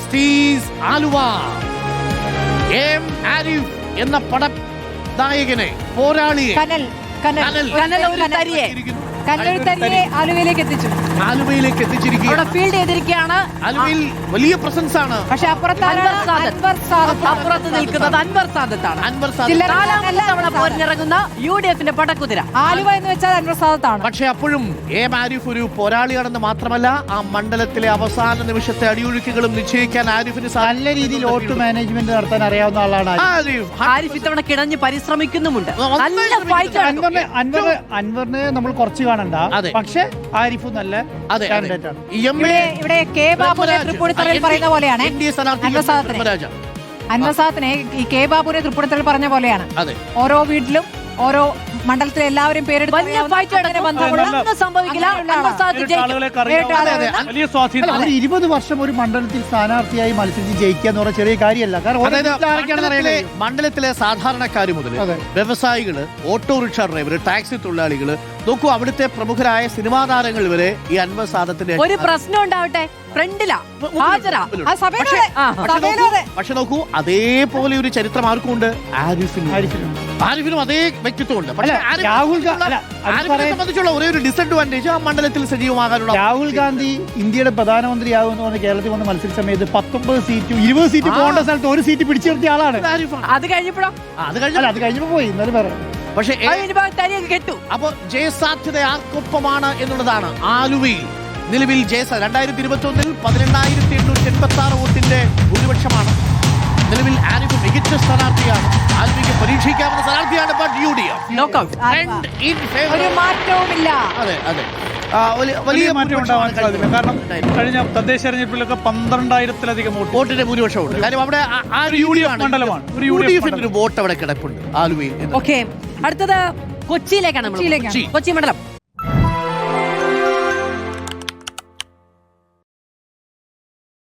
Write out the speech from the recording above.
Justice Aluva M Arif എന്ന നായകനെ പോരാളിയെ കനൽത്തരിയെ ആലുവയിലേക്ക് എത്തിച്ചു. ആലുവയിലേക്ക് എത്തിച്ചിരിക്കുകയാണ്. ഫീൽഡ് ചെയ്തിരിക്കുകയാണ്. ആലുവയിൽ വലിയ പ്രസൻസ് ആണ്. പക്ഷെ അപ്പുറത്ത് നിൽക്കുന്നത് അൻവർ സാദത്താണ്. പോരിനിറങ്ങുന്ന UDF-ന്റെ പടക്കുതിര. ആലുവ എന്ന് വെച്ചാൽ അൻവർ സാദത്താണ്. പക്ഷെ അപ്പോഴും എം ആരിഫ് ഒരു പോരാളിയാണെന്ന് മാത്രമല്ല, ആ മണ്ഡലത്തിലെ അവസാന നിമിഷത്തെ അടിയൊഴുക്കുകളും നിശ്ചയിക്കാൻ ആരിഫിന് നല്ല രീതിയിൽ വോട്ട് മാനേജ്മെന്റ് നടത്താൻ അറിയാവുന്ന ആളാണ് ആരിഫ്. ഇത്തവണ കിടഞ്ഞ് പരിശ്രമിക്കുന്നുമുണ്ട്. അൻവറിനെ നമ്മൾ കുറച്ച് കാണണ്ട, പക്ഷെ ആരിഫ് നല്ല കാൻഡിഡേറ്റ് ആണ്. ഇവിടെ കെ ബാബുനെ തൃപ്പൂണിത്തുറയിൽ പറയുന്ന പോലെയാണ് അൻവർ സാദത്തിനെ ഈ കെ ബാബുനെ തൃപ്പൂണിത്തുറയിൽ പറഞ്ഞ പോലെയാണ്. ഓരോ വീട്ടിലും ഓരോ മണ്ഡലത്തിലെ എല്ലാവരും പേരെടുത്ത് സംഭവിക്കില്ല. 20 വർഷം ഒരു മണ്ഡലത്തിൽ സ്ഥാനാർത്ഥിയായി മത്സരിച്ച് ജയിക്കുക എന്ന് പറഞ്ഞ ചെറിയ കാര്യമല്ല. കാരണം മണ്ഡലത്തിലെ സാധാരണക്കാർ മുതൽ വ്യവസായികള്, ഓട്ടോറിക്ഷ ഡ്രൈവർ, ടാക്സി തൊഴിലാളികള്, നോക്കൂ അവിടുത്തെ പ്രമുഖരായ സിനിമാ താരങ്ങൾ വരെ ഈ അൻവർ സാദത്തിന്റെ ഒരു പ്രശ്നം ഉണ്ടാവട്ടെ ഫ്രണ്ടിലാ. പക്ഷെ നോക്കൂ, അതേപോലെ ഒരു ചരിത്രം ആർക്കും ഉണ്ട്, ആരിഫിനും അതേ വ്യക്തിത്വമുണ്ട്. ആരിഫിനെ സംബന്ധിച്ചുള്ള ഒരേ ഒരു ഡിസഡ്വാൻറ്റേജ് ആ മണ്ഡലത്തിൽ സജീവമാകാനുള്ള. രാഹുൽ ഗാന്ധി ഇന്ത്യയുടെ പ്രധാനമന്ത്രിയാകുമെന്ന് പറഞ്ഞ് കേരളത്തിൽ വന്ന് മത്സരിച്ച സമയത്ത് 19 സീറ്റും 20 സീറ്റ് പോകേണ്ട സ്ഥലത്ത് ഒരു സീറ്റ് പിടിച്ചു നിർത്തിയ ആളാണ്. അത് കഴിഞ്ഞപ്പോ പോയി എന്നാലും പറയാം. പക്ഷേ അപ്പൊ ജയസാധ്യത ആർക്കൊപ്പമാണ് എന്നുള്ളതാണ്. ആലുവയിൽ നിലവിൽ 2021 18,886 വോട്ടിന്റെ ഭൂരിപക്ഷമാണ്. നിലവിൽ ആരിഫ് മികച്ച സ്ഥാനാർത്ഥിയാണ്. ആൽവിക്ക് പരീക്ഷിക്കാവുന്ന സ്ഥാനാർത്ഥിയാണ്. ഒരു മാറ്റവുമില്ല. അതെ വലിയ മാറ്റം ഉണ്ടാവാൻ സാധ്യത. കാരണം കഴിഞ്ഞ തദ്ദേശ തെരഞ്ഞെടുപ്പിലൊക്കെ 12,000-ലധികം വോട്ടിന്റെ ഭൂരിപക്ഷമുണ്ട്. കാര്യം അവിടെ മണ്ഡലമാണ്. ഒരു വോട്ട് അവിടെ കിടപ്പുണ്ട് ആലുവയിൽ. അടുത്തത് കൊച്ചിയിലേക്കാണ്. കൊച്ചി മണ്ഡലം.